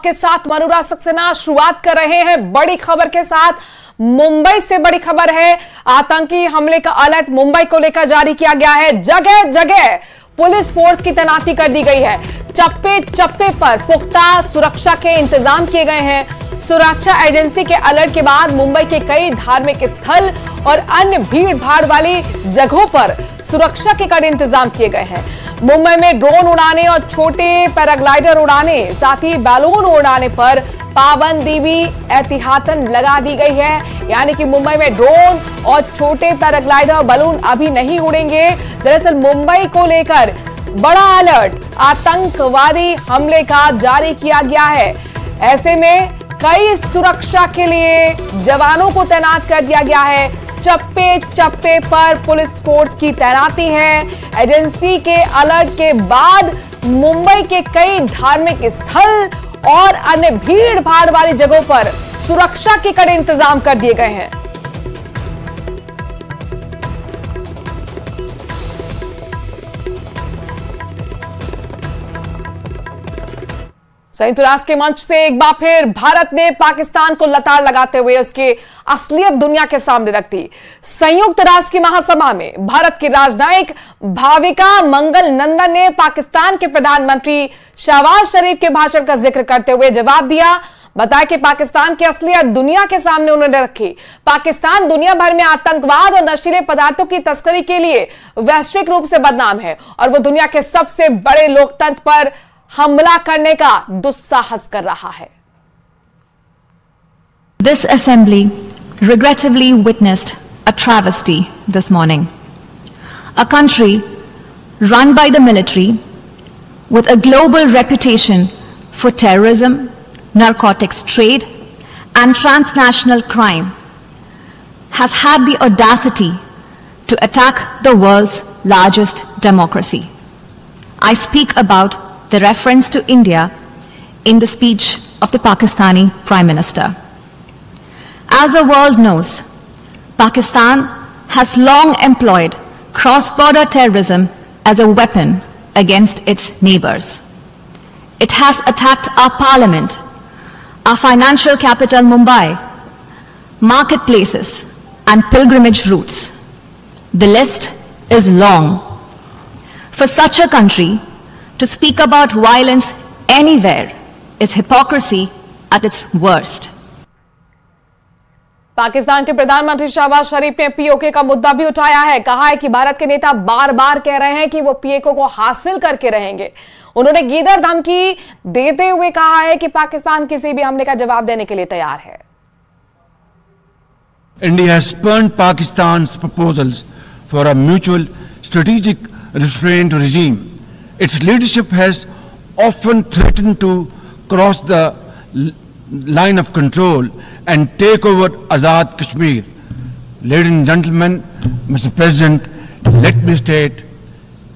के साथ अनुराग सक्सेना शुरुआत कर रहे हैं बड़ी खबर के साथ। मुंबई से बड़ी खबर है, आतंकी हमले का अलर्ट मुंबई को लेकर जारी किया गया है। जगह जगह पुलिस फोर्स की तैनाती कर दी गई है। चप्पे चप्पे पर पुख्ता सुरक्षा के इंतजाम किए गए हैं। सुरक्षा एजेंसी के अलर्ट के बाद मुंबई के कई धार्मिक स्थल और अन्य भीड़ भाड़ वाली जगहों पर सुरक्षा के कड़े इंतजाम किए गए हैं। मुंबई में ड्रोन उड़ाने और छोटे पैराग्लाइडर उड़ाने, साथ ही बैलून उड़ाने पर पाबंदी भी एहतियातन लगा दी गई है। यानी कि मुंबई में ड्रोन और छोटे पैराग्लाइडर और बैलून अभी नहीं उड़ेंगे। दरअसल मुंबई को लेकर बड़ा अलर्ट आतंकवादी हमले का जारी किया गया है। ऐसे में कई सुरक्षा के लिए जवानों को तैनात कर दिया गया है। चप्पे चप्पे पर पुलिस फोर्स की तैनाती है। एजेंसी के अलर्ट के बाद मुंबई के कई धार्मिक स्थल और अन्य भीड़ भाड़ वाली जगहों पर सुरक्षा के कड़े इंतजाम कर दिए गए हैं। संयुक्त राष्ट्र के मंच से एक बार फिर भारत ने पाकिस्तान को लताड़ लगाते हुए उसकी असलियत दुनिया के सामने रख दी। संयुक्त राष्ट्र की महासभा में भारत की राजनयिक भाविका मंगल नंदन ने पाकिस्तान के प्रधानमंत्री शहबाज शरीफ के भाषण का जिक्र करते हुए जवाब दिया। बताया कि पाकिस्तान की असलियत दुनिया के सामने उन्होंने रखी। पाकिस्तान दुनिया भर में आतंकवाद और नशीले पदार्थों की तस्करी के लिए वैश्विक रूप से बदनाम है और वो दुनिया के सबसे बड़े लोकतंत्र पर हमला करने का दुस्साहस कर रहा है। This assembly regrettably witnessed a travesty this morning. A country run by the military with a global reputation for terrorism, narcotics trade and transnational crime has had the audacity to attack the world's largest democracy. I speak about the reference to India in the speech of the Pakistani Prime Minister. As the world knows, Pakistan has long employed cross-border terrorism as a weapon against its neighbors. It has attacked our parliament, our financial capital Mumbai, marketplaces and pilgrimage routes. The list is long. For such a country to speak about violence anywhere is hypocrisy at its worst. Pakistan के प्रधानमंत्री शहबाज शरीफ ने PoK का मुद्दा भी उठाया है। कहा है कि भारत के नेता बार बार कह रहे हैं कि वो पीओके को हासिल करके रहेंगे। उन्होंने गीदड़ धमकी देते हुए कहा है कि पाकिस्तान किसी भी हमले का जवाब देने के लिए तैयार है। India has spurned Pakistan's proposals for a mutual strategic restraint regime. Its leadership has often threatened to cross the line of control and take over Azad Kashmir. Ladies and gentlemen, Mr. President, let me state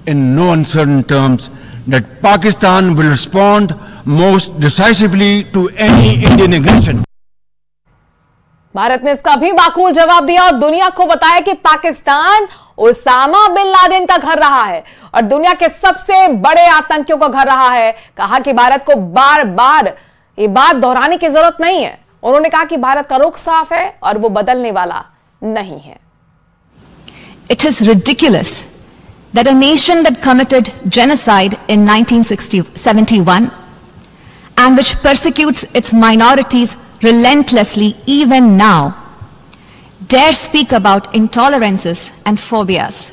in no uncertain terms that Pakistan will respond most decisively to any Indian aggression. Bharat ने इसका भी माकूल जवाब दिया और दुनिया को बताया कि पाकिस्तान ओसामा बिन लादेन का घर रहा है और दुनिया के सबसे बड़े आतंकियों का घर रहा है। कहा कि भारत को बार बार ये बात दोहराने की जरूरत नहीं है। उन्होंने कहा कि भारत का रुख साफ है और वो बदलने वाला नहीं है। It is ridiculous that a nation that committed genocide in 1971 and which persecutes its minorities relentlessly even now dare speak about intolerances and phobias.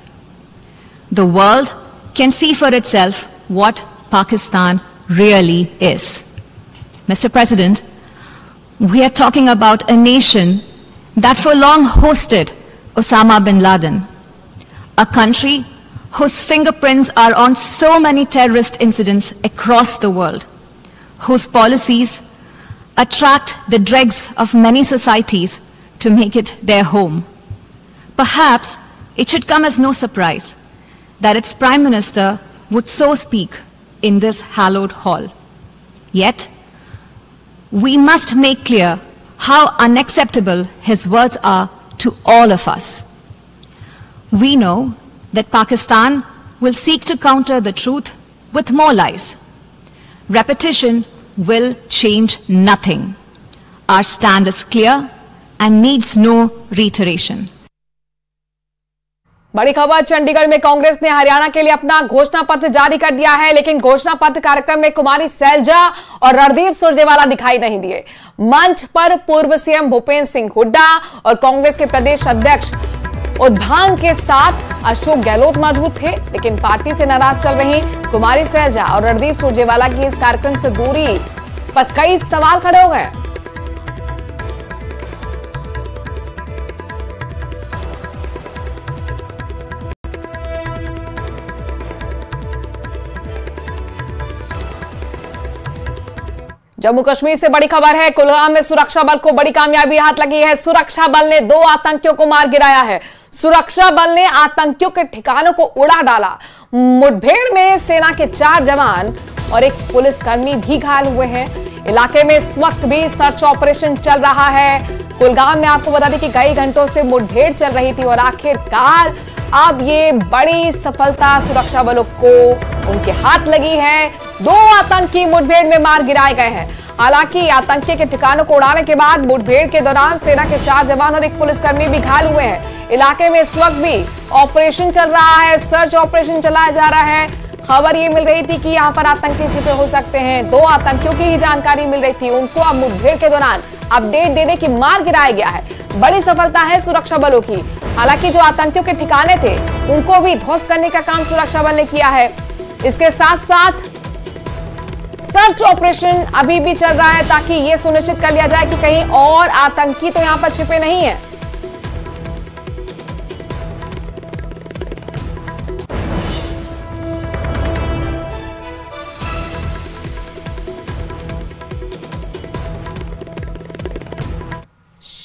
The world can see for itself what Pakistan really is. Mr. President, we are talking about a nation that for long hosted Osama bin Laden, a country whose fingerprints are on so many terrorist incidents across the world, whose policies attract the dregs of many societies to make it their home. Perhaps it should come as no surprise that its Prime Minister would so speak in this hallowed hall. Yet, we must make clear how unacceptable his words are to all of us. We know that Pakistan will seek to counter the truth with more lies. Repetition will change nothing. Our stand is clear and needs no reiteration. बड़ी खबर, चंडीगढ़ में कांग्रेस ने हरियाणा के लिए अपना घोषणा पत्र जारी कर दिया है, लेकिन घोषणा पत्र कार्यक्रम में कुमारी सैलजा और रणदीप सुरजेवाला दिखाई नहीं दिए। मंच पर पूर्व सीएम भूपेंद्र सिंह हुड्डा और कांग्रेस के प्रदेश अध्यक्ष उद्भान के साथ अशोक गहलोत मौजूद थे, लेकिन पार्टी से नाराज चल रही कुमारी सैलजा और रणदीप सुरजेवाला की इस कार्यक्रम से दूरी पर कई सवाल खड़े हो गए। जम्मू कश्मीर से बड़ी खबर है, कुलगाम में सुरक्षा बल को बड़ी कामयाबी हाथ लगी है। सुरक्षा बल ने 2 आतंकियों को मार गिराया है। सुरक्षा बल ने आतंकियों के ठिकानों को उड़ा डाला। मुठभेड़ में सेना के 4 जवान और एक पुलिसकर्मी भी घायल हुए हैं। इलाके में इस वक्त भी सर्च ऑपरेशन चल रहा है। कुलगाम में आपको बता दें कि कई घंटों से मुठभेड़ चल रही थी और आखिरकार अब ये बड़ी सफलता सुरक्षा बलों को उनके हाथ लगी है। 2 आतंकी मुठभेड़ में मार गिराए गए हैं। हालांकि आतंकी के ठिकानों को उड़ाने के बाद मुठभेड़ के दौरान सेना के 4 जवान और एक पुलिसकर्मी भी घायल हुए हैं। इलाके में इस वक्त भी ऑपरेशन चल रहा है, सर्च ऑपरेशन चलाया जा रहा है। खबर ये मिल रही थी कि यहाँ पर आतंकी छिपे हो सकते हैं। 2 आतंकियों की ही जानकारी मिल रही थी, उनको अब मुठभेड़ के दौरान अपडेट देने की मार गिराया गया है। बड़ी सफलता है सुरक्षा बलों की। हालांकि जो आतंकियों के ठिकाने थे उनको भी ध्वस्त करने का काम सुरक्षा बल ने किया है। इसके साथ साथ सर्च ऑपरेशन अभी भी चल रहा है ताकि यह सुनिश्चित कर लिया जाए कि कहीं और आतंकी तो यहां पर छिपे नहीं है।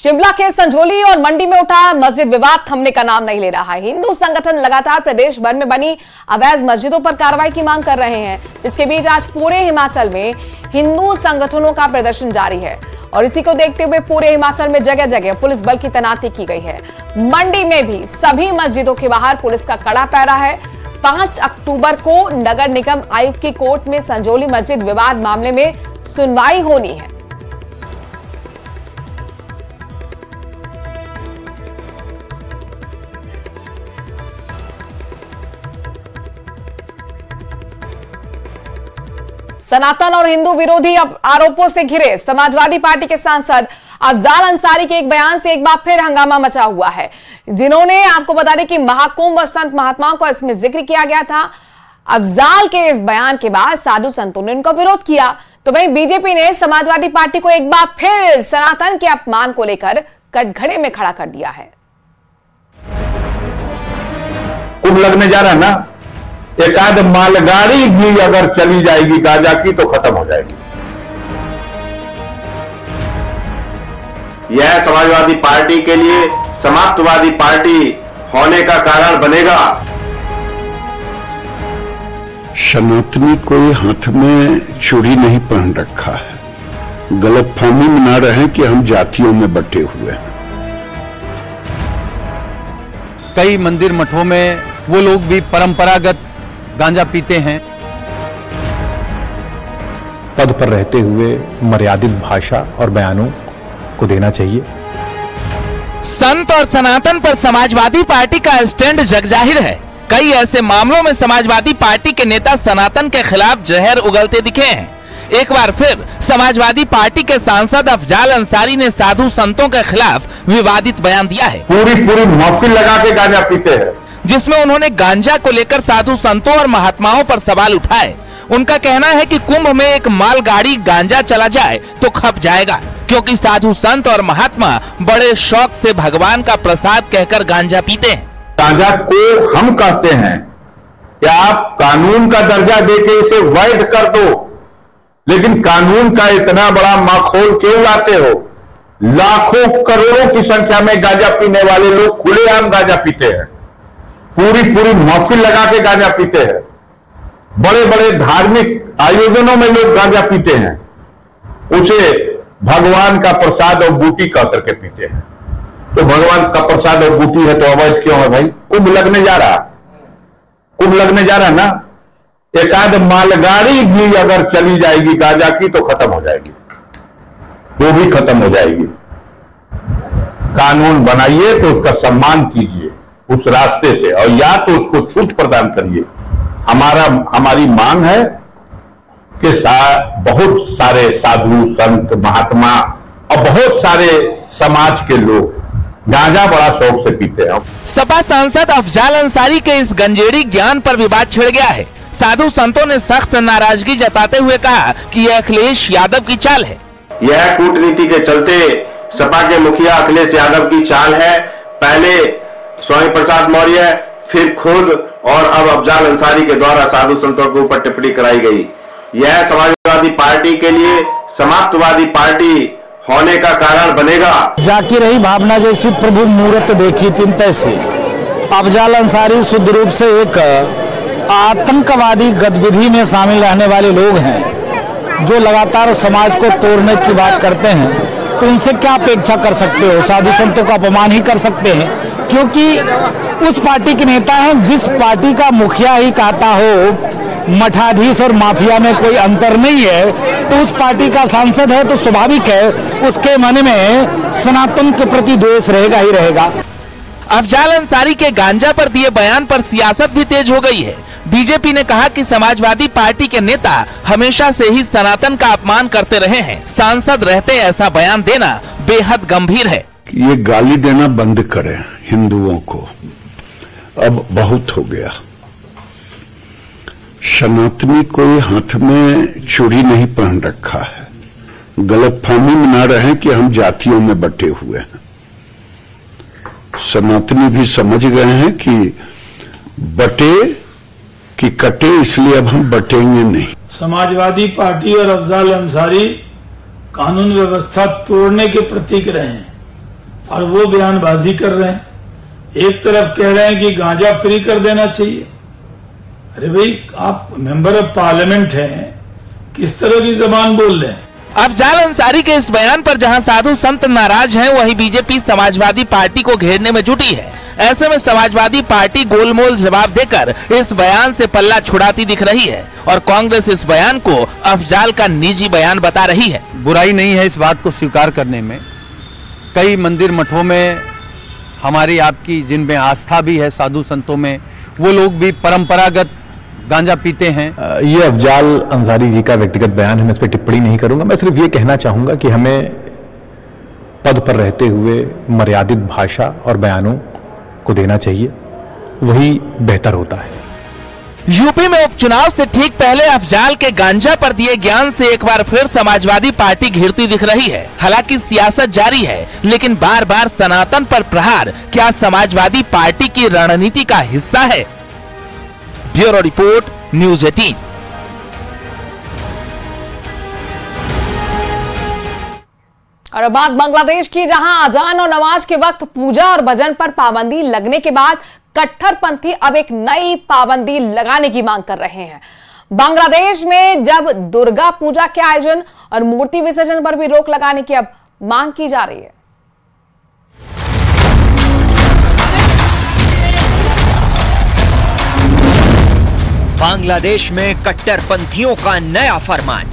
शिमला के संजौली और मंडी में उठा मस्जिद विवाद थमने का नाम नहीं ले रहा है। हिंदू संगठन लगातार प्रदेश भर में बनी अवैध मस्जिदों पर कार्रवाई की मांग कर रहे हैं। इसके बीच आज पूरे हिमाचल में हिंदू संगठनों का प्रदर्शन जारी है और इसी को देखते हुए पूरे हिमाचल में जगह जगह पुलिस बल की तैनाती की गई है। मंडी में भी सभी मस्जिदों के बाहर पुलिस का कड़ा पहरा है। 5 अक्टूबर को नगर निगम आयुक्त की कोर्ट में संजौली मस्जिद विवाद मामले में सुनवाई होनी है। सनातन और हिंदू विरोधी आरोपों से घिरे समाजवादी पार्टी के सांसद अफजाल अंसारी के एक बयान से एक बार फिर हंगामा मचा हुआ है, जिन्होंने आपको बता दें कि महाकुंभ और संत महात्माओं का इसमें जिक्र किया गया था। अफजाल के इस बयान के बाद साधु संतों ने उनका विरोध किया, तो वहीं बीजेपी ने समाजवादी पार्टी को एक बार फिर सनातन के अपमान को लेकर कटघरे में खड़ा कर दिया है। कुंभ लगने जा रहा है ना, एक आध मालगाड़ी भी अगर चली जाएगी गांजा की तो खत्म हो जाएगी। यह समाजवादी पार्टी के लिए समाप्तवादी पार्टी होने का कारण बनेगा। सनातनी कोई हाथ में चूड़ी नहीं पहन रखा है, गलतफहमी में ना रहे कि हम जातियों में बटे हुए हैं। कई मंदिर मठों में वो लोग भी परंपरागत गांजा पीते हैं। पद पर रहते हुए मर्यादित भाषा और बयानों को देना चाहिए। संत और सनातन पर समाजवादी पार्टी का स्टैंड जगजाहिर है। कई ऐसे मामलों में समाजवादी पार्टी के नेता सनातन के खिलाफ जहर उगलते दिखे हैं। एक बार फिर समाजवादी पार्टी के सांसद अफजाल अंसारी ने साधु संतों के खिलाफ विवादित बयान दिया है। पूरी महफिल लगा के गांजा पीते हैं, जिसमें उन्होंने गांजा को लेकर साधु संतों और महात्माओं पर सवाल उठाए। उनका कहना है कि कुंभ में एक मालगाड़ी गांजा चला जाए तो खप जाएगा, क्योंकि साधु संत और महात्मा बड़े शौक से भगवान का प्रसाद कहकर गांजा पीते हैं। गांजा को हम कहते हैं कि आप कानून का दर्जा देके इसे वैध कर दो, लेकिन कानून का इतना बड़ा माखौल क्यों लाते हो? लाखों करोड़ों की संख्या में गांजा पीने वाले लोग खुलेआम गांजा पीते हैं, पूरी महफिल लगा के गांजा पीते हैं, बड़े बड़े धार्मिक आयोजनों में लोग गांजा पीते हैं, उसे भगवान का प्रसाद और बूटी कह करके पीते हैं। तो भगवान का प्रसाद और बूटी है तो अवैध क्यों है भाई? कुंभ लगने जा रहा ना, एक आध मालगाड़ी भी अगर चली जाएगी गांजा की तो खत्म हो जाएगी, वो भी खत्म हो जाएगी। कानून बनाइए तो उसका सम्मान कीजिए उस रास्ते से, और या तो उसको छूट प्रदान करिए। हमारी मांग है कि बहुत सारे साधु संत महात्मा और बहुत सारे समाज के लोग गांजा बड़ा शौक से पीते हैं। सपा सांसद अफजाल अंसारी के इस गंजेड़ी ज्ञान पर विवाद छिड़ गया है। साधु संतों ने सख्त नाराजगी जताते हुए कहा कि यह अखिलेश यादव की चाल है। यह कूटनीति के चलते सपा के मुखिया अखिलेश यादव की चाल है। पहले स्वामी प्रसाद मौर्य, फिर खुद और अब अफजाल अंसारी के द्वारा साधु संतों के ऊपर टिप्पणी कराई गई। यह समाजवादी पार्टी के लिए समाप्तवादी पार्टी होने का कारण बनेगा। जाकी रही भावना जैसी प्रभु मूर्त देखी तीन तैसी। अफजाल अंसारी शुद्ध रूप से एक आतंकवादी गतिविधि में शामिल रहने वाले लोग हैं, जो लगातार समाज को तोड़ने की बात करते हैं। तो इनसे क्या अपेक्षा कर सकते हो? साधु संतों का अपमान ही कर सकते हैं, क्योंकि उस पार्टी के नेता हैं जिस पार्टी का मुखिया ही कहता हो मठाधीश और माफिया में कोई अंतर नहीं है, तो उस पार्टी का सांसद है तो स्वाभाविक है उसके मन में सनातन के प्रति द्वेष रहेगा ही रहेगा। अफजाल अंसारी के गांजा पर दिए बयान पर सियासत भी तेज हो गई है। बीजेपी ने कहा कि समाजवादी पार्टी के नेता हमेशा से ही सनातन का अपमान करते रहे हैं। सांसद रहते ऐसा बयान देना बेहद गंभीर है। ये गाली देना बंद करें हिंदुओं को, अब बहुत हो गया। सनातनी कोई हाथ में चूड़ी नहीं पहन रखा है, गलतफहमी में ना रहे कि हम जातियों में बटे हुए हैं। सनातनी भी समझ गए हैं कि बटे कि कटे, इसलिए अब हम बटेंगे नहीं। समाजवादी पार्टी और अफजाल अंसारी कानून व्यवस्था तोड़ने के प्रतीक रहे हैं और वो बयानबाजी कर रहे हैं। एक तरफ कह रहे हैं कि गांजा फ्री कर देना चाहिए। अरे भाई, आप मेंबर ऑफ पार्लियामेंट हैं, किस तरह की जबान बोल रहे हैं? अफजाल अंसारी के इस बयान पर जहां साधु संत नाराज हैं, वहीं बीजेपी समाजवादी पार्टी को घेरने में जुटी है। ऐसे में समाजवादी पार्टी गोलमोल जवाब देकर इस बयान से पल्ला छुड़ाती दिख रही है और कांग्रेस इस बयान को अफजाल का निजी बयान बता रही है। बुराई नहीं है इस बात को स्वीकार करने में। कई मंदिर मठों में हमारी आपकी जिनमें आस्था भी है, साधु संतों में, वो लोग भी परंपरागत गांजा पीते हैं। ये अफजाल अंसारी जी का व्यक्तिगत बयान है, मैं इस पर टिप्पणी नहीं करूंगा। मैं सिर्फ ये कहना चाहूंगा कि हमें पद पर रहते हुए मर्यादित भाषा और बयानों को देना चाहिए, वही बेहतर होता है। यूपी में उपचुनाव से ठीक पहले अफजाल के गांजा पर दिए ज्ञान से एक बार फिर समाजवादी पार्टी घिरती दिख रही है। हालांकि सियासत जारी है, लेकिन बार बार सनातन पर प्रहार क्या समाजवादी पार्टी की रणनीति का हिस्सा है? Bureau report, news 18। और अब बात बांग्लादेश की, जहां अजान और नमाज के वक्त पूजा और भजन पर पाबंदी लगने के बाद कट्टरपंथी अब एक नई पाबंदी लगाने की मांग कर रहे हैं। बांग्लादेश में जब दुर्गा पूजा के आयोजन और मूर्ति विसर्जन पर भी रोक लगाने की अब मांग की जा रही है। बांग्लादेश में कट्टरपंथियों का नया फरमान।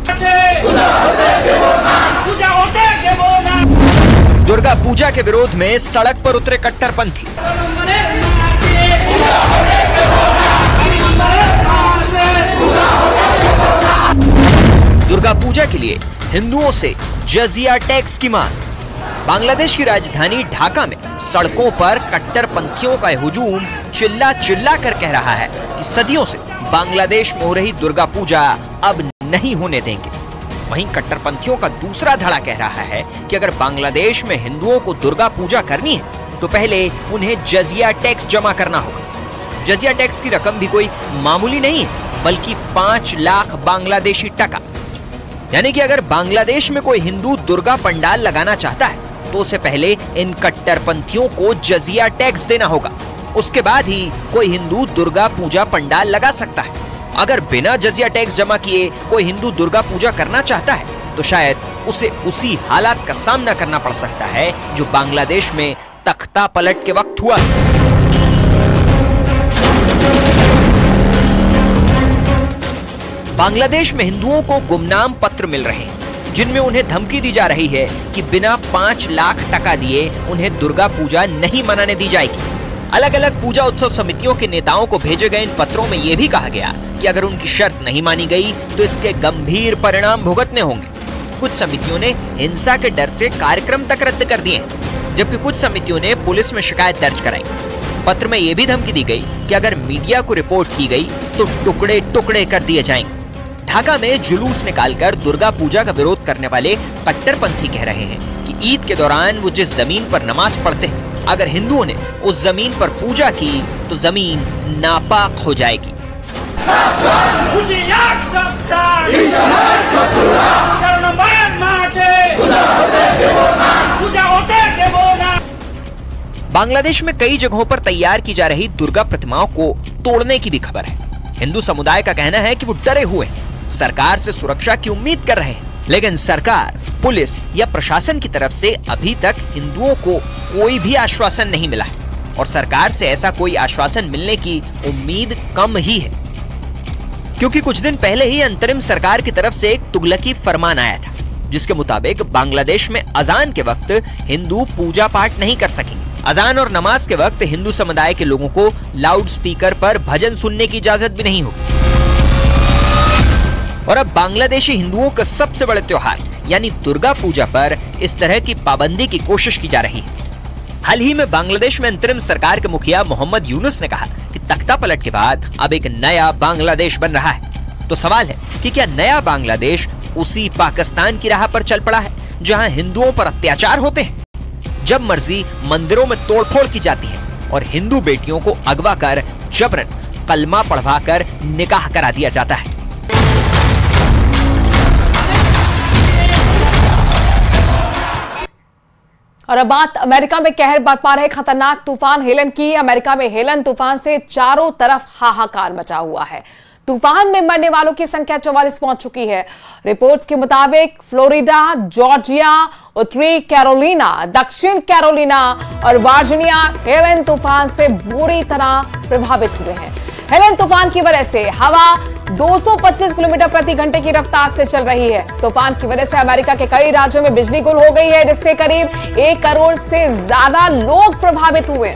दुर्गा पूजा के विरोध में सड़क पर उतरे कट्टरपंथी। दुर्गा पूजा के लिए हिंदुओं से जजिया टैक्स की मांग। बांग्लादेश की राजधानी ढाका में सड़कों पर कट्टरपंथियों का हुजूम चिल्ला चिल्ला कर कह रहा है कि सदियों से बांग्लादेश में हो रही दुर्गा पूजा अब नहीं होने देंगे। वहीं कट्टरपंथियों का दूसरा धड़ा कह रहा है कि अगर बांग्लादेश में हिंदुओं को दुर्गा पूजा करनी है तो पहले उन्हें जजिया टैक्स जमा करना होगा। जजिया टैक्स की रकम भी कोई मामूली नहीं है, बल्कि 5 लाख बांग्लादेशी टका। यानी कि अगर बांग्लादेश में कोई हिंदू दुर्गा पंडाल लगाना चाहता है तो उसे पहले इन कट्टरपंथियों को जजिया टैक्स देना होगा। उसके बाद ही कोई हिंदू दुर्गा पूजा पंडाल लगा सकता है। अगर बिना जजिया टैक्स जमा किए कोई हिंदू दुर्गा पूजा करना चाहता है तो शायद उसे उसी हालात का सामना करना पड़ सकता है जो बांग्लादेश में तख्ता पलट के वक्त हुआ। बांग्लादेश में हिंदुओं को गुमनाम पत्र मिल रहे हैं जिनमें उन्हें धमकी दी जा रही है कि बिना 5 लाख टका दिए उन्हें दुर्गा पूजा नहीं मनाने दी जाएगी। अलग अलग पूजा उत्सव समितियों के नेताओं को भेजे गए इन पत्रों में यह भी कहा गया कि अगर उनकी शर्त नहीं मानी गई तो इसके गंभीर परिणाम भुगतने होंगे। कुछ समितियों ने हिंसा के डर से कार्यक्रम तक रद्द कर दिए, जबकि कुछ समितियों ने पुलिस में शिकायत दर्ज कराई। पत्र में यह भी धमकी दी गई कि अगर मीडिया को रिपोर्ट की गई तो टुकड़े टुकड़े कर दिए जाएंगे। ढाका में जुलूस निकालकर दुर्गा पूजा का विरोध करने वाले कट्टरपंथी कह रहे हैं कि ईद के दौरान वो जिस जमीन पर नमाज पढ़ते हैं, अगर हिंदुओं ने उस जमीन पर पूजा की तो जमीन नापाक हो जाएगी। बांग्लादेश में कई जगहों पर तैयार की जा रही दुर्गा प्रतिमाओं को तोड़ने की भी खबर है। हिंदू समुदाय का कहना है कि वो डरे हुए हैं, सरकार से सुरक्षा की उम्मीद कर रहे हैं, लेकिन सरकार, पुलिस या प्रशासन की तरफ से अभी तक हिंदुओं को कोई भी आश्वासन नहीं मिला है और सरकार से ऐसा कोई आश्वासन मिलने की उम्मीद कम ही है, क्योंकि कुछ दिन पहले ही अंतरिम सरकार की तरफ से एक तुगलकी फरमान आया था जिसके मुताबिक बांग्लादेश में अजान के वक्त हिंदू पूजा पाठ नहीं कर सकेंगे। अजान और नमाज के वक्त हिंदू समुदाय के लोगों को लाउड स्पीकर पर भजन सुनने की इजाजत भी नहीं होगी। और अब बांग्लादेशी हिंदुओं का सबसे बड़े त्योहार यानी दुर्गा पूजा पर इस तरह की पाबंदी की कोशिश की जा रही है। हाल ही में बांग्लादेश में अंतरिम सरकार के मुखिया मोहम्मद यूनुस ने कहा कि तख्ता पलट के बाद अब एक नया बांग्लादेश बन रहा है। तो सवाल है कि क्या नया बांग्लादेश उसी पाकिस्तान की राह पर चल पड़ा है जहां हिंदुओं पर अत्याचार होते हैं, जब मर्जी मंदिरों में तोड़फोड़ की जाती है और हिंदू बेटियों को अगवा कर जबरन कलमा पढ़वाकर निकाह करा दिया जाता है। और अब बात अमेरिका में कहर बरपा रहे खतरनाक तूफान हेलन की। अमेरिका में हेलन तूफान से चारों तरफ हाहाकार मचा हुआ है। तूफान में मरने वालों की संख्या 44 पहुंच चुकी है। रिपोर्ट्स के मुताबिक फ्लोरिडा, जॉर्जिया, उत्तरी कैरोलिना, दक्षिण कैरोलिना और वर्जीनिया हेलन तूफान से बुरी तरह प्रभावित हुए हैं। हेलन तूफान की वजह से हवा 225 किलोमीटर प्रति घंटे की रफ्तार से चल रही है। तूफान की वजह से अमेरिका के कई राज्यों में बिजली गुल हो गई है, जिससे करीब 1 करोड़ से ज्यादा लोग प्रभावित हुए।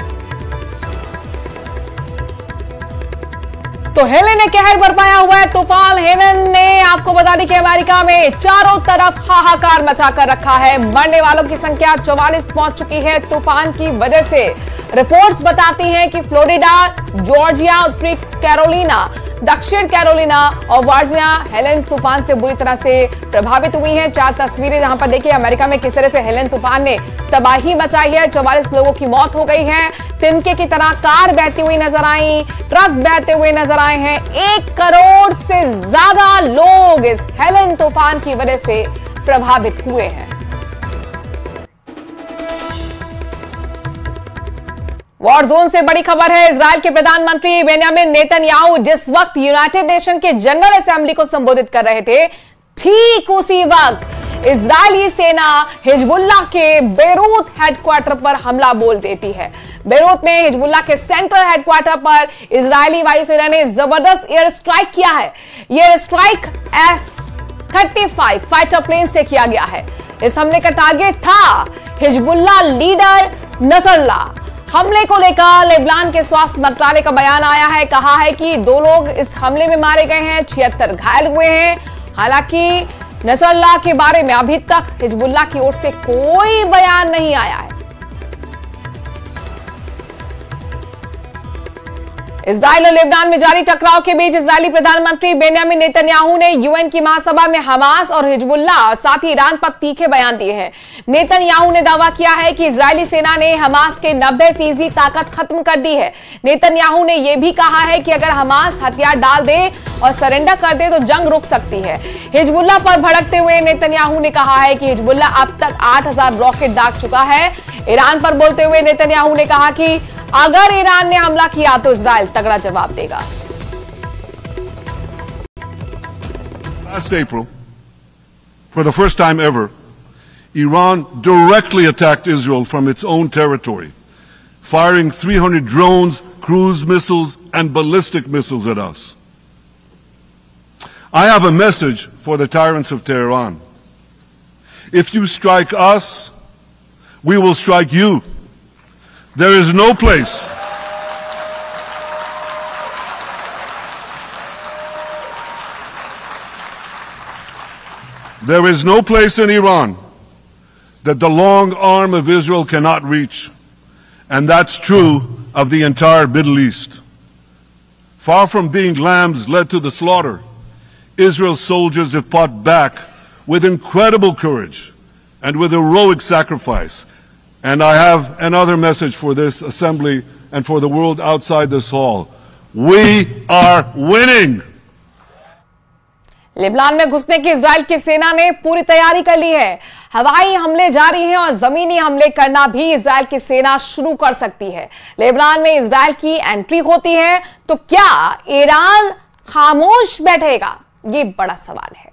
तो हेलन ने कहर बरपाया हुआ है। तूफान हेलन ने आपको बता दी कि अमेरिका में चारों तरफ हाहाकार मचाकर रखा है। मरने वालों की संख्या 44 पहुंच चुकी है तूफान की वजह से। रिपोर्ट्स बताती हैं कि फ्लोरिडा, जॉर्जिया, उत्तरी कैरोलिना, दक्षिण कैरोलिना और वर्जीनिया हेलन तूफान से बुरी तरह से प्रभावित हुई हैं। 4 तस्वीरें जहां पर देखिए अमेरिका में किस तरह से हेलन तूफान ने तबाही मचाई है। 44 लोगों की मौत हो गई है। तिनके की तरह कार बहती हुई नजर आई, ट्रक बहते हुए नजर आए हैं। 1 करोड़ से ज्यादा लोग इस हेलन तूफान की वजह से प्रभावित हुए हैं। वॉर जोन से बड़ी खबर है। इजराइल के प्रधानमंत्री बेंयामिन नेतन्याहू जिस वक्त यूनाइटेड नेशन के जनरल असेंबली को संबोधित कर रहे थे, ठीक उसी वक्त इजरायली सेना हिजबुल्लाह के बेरूत हेडक्वार्टर पर हमला बोल देती है। बेरूत में हिजबुल्लाह के सेंट्रल हेडक्वार्टर पर इजरायली वायुसेना ने जबरदस्त एयर स्ट्राइक किया है। यह air strike F-35 fighter plane से किया गया है। इस हमले का टारगेट था हिजबुल्लाह लीडर नसरल्लाह। हमले को लेकर लेबनान के स्वास्थ्य मंत्रालय का बयान आया है। कहा है कि 2 लोग इस हमले में मारे गए हैं, 76 घायल हुए हैं। हालांकि नसरल्लाह के बारे में अभी तक हिजबुल्लाह की ओर से कोई बयान नहीं आया है। इजराइल और लेबनान में जारी टकराव के बीच इजरायली प्रधानमंत्री बेंयामिन नेतन्याहू ने यूएन की महासभा में हमास और हिजबुल्लाह साथ ही ईरान पर तीखे बयान दिए हैं। नेतन्याहू ने दावा किया है कि इजरायली सेना ने हमास के 90% ताकत खत्म कर दी है। नेतन्याहू ने यह भी कहा है कि अगर हमास हथियार डाल दे और सरेंडर कर दे तो जंग रुक सकती है। हिजबुल्लाह पर भड़कते हुए नेतन्याहू ने कहा है कि हिजबुल्लाह अब तक 8000 रॉकेट दाग चुका है। ईरान पर बोलते हुए नेतन्याहू ने कहा कि अगर ईरान ने हमला किया तो इजराइल तगड़ा जवाब देगा। Last April, for the first time ever, Iran directly attacked Israel from its own territory, firing 300 drones, cruise missiles, and ballistic missiles at us. I have a message for the tyrants of Tehran. If you strike us, we will strike you. There is no place. There is no place in Iran that the long arm of Israel cannot reach. And that's true of the entire Middle East. Far from being lambs led to the slaughter, Israel's soldiers have fought back with incredible courage and with heroic sacrifice. And I have another message for this assembly and for the world outside this hall. We are winning. Lebanon में घुसने की Israel की सेना ने पूरी तैयारी कर ली है। हवाई हमले जारी हैं और जमीनी हमले करना भी इजराइल की सेना शुरू कर सकती है। लेबनान में इजराइल की एंट्री होती है तो क्या ईरान खामोश बैठेगा? ये बड़ा सवाल है।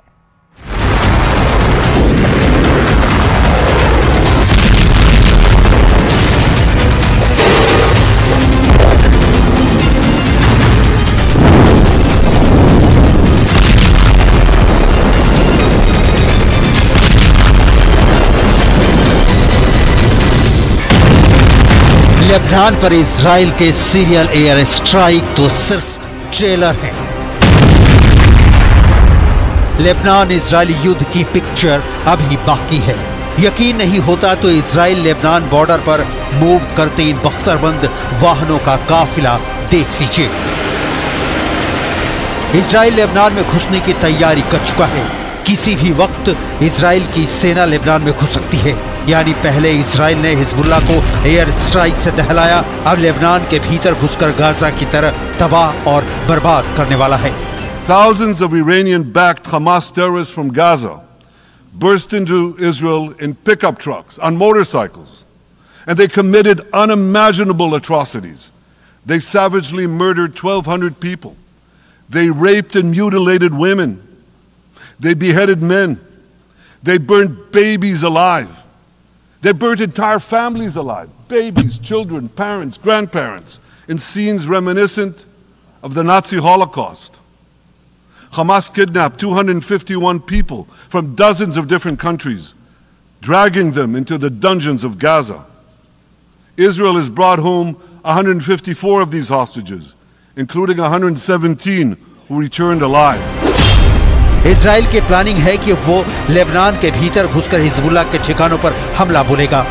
लेबनान पर इजराइल के सीरियल एयर स्ट्राइक तो सिर्फ ट्रेलर है। लेबनान इजरायली युद्ध की पिक्चर अभी बाकी है। यकीन नहीं होता तो इजराइल लेबनान बॉर्डर पर मूव करते इन बख्तरबंद वाहनों का काफिला देख लीजिए। इजराइल लेबनान में घुसने की तैयारी कर चुका है। किसी भी वक्त इजराइल की सेना लेबनान में घुस सकती है। यानी पहले इजराइल ने हिजबुल्लाह को एयर स्ट्राइक से दहलाया, अब लेबनान के भीतर घुसकर गाजा की तरह तबाह और बर्बाद करने वाला है। Thousands of Iranian-backed Hamas terrorists from Gaza burst into Israel in pickup trucks, on motorcycles, and they committed unimaginable atrocities. They savagely murdered 1,200 people. They raped and mutilated women. They beheaded men. They burned babies alive. They burnt entire families alive, babies, children, parents, grandparents, in scenes reminiscent of the Nazi Holocaust. Hamas kidnapped 251 people from dozens of different countries, dragging them into the dungeons of Gaza. Israel has brought home 154 of these hostages, including 117 who returned alive. Israel की planning है कि वो Lebanon के भीतर घुसकर Hezbollah के ठिकानों पर हमला बोलेगा।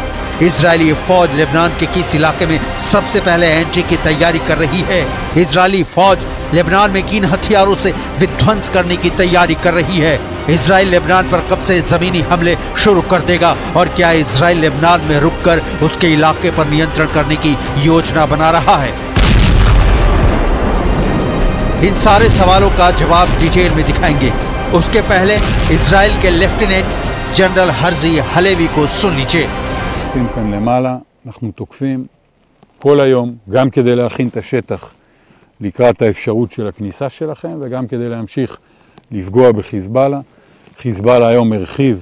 इजरायली फौज लेबनान के किस इलाके में सबसे पहले एंट्री की तैयारी कर रही है? इजरायली फौज लेबनान में किन हथियारों से विध्वंस करने की तैयारी कर रही है? इजराइल लेबनान पर कब से जमीनी हमले शुरू कर देगा? और क्या इजराइल लेबनान में रुककर उसके इलाके पर नियंत्रण करने की योजना बना रहा है? इन सारे सवालों का जवाब डिटेल में दिखाएंगे। उसके पहले इजराइल के लेफ्टिनेंट जनरल हर्जी हलेवी को सुन लीजिए। כאן למעלה, אנחנו תוקפים כל היום, גם כדי להכין את השטח לקראת האפשרות של הכניסה שלכם, וגם כדי להמשיך לפגוע בחיזבאללה. חיזבאללה היום הרחיב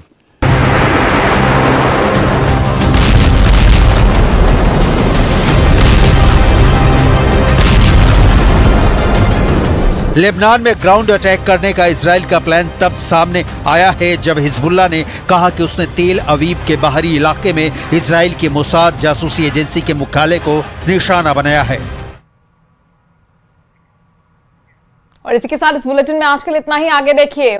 लेबनान में ग्राउंड अटैक करने का इजराइल का प्लान तब सामने आया है जब हिजबुल्लाह ने कहा कि उसने तेल अवीव के बाहरी इलाके में इजराइल की मोसाद जासूसी एजेंसी के मुख्यालय को निशाना बनाया है। और इसी के साथ इस बुलेटिन में आज के लिए इतना ही। आगे देखिए।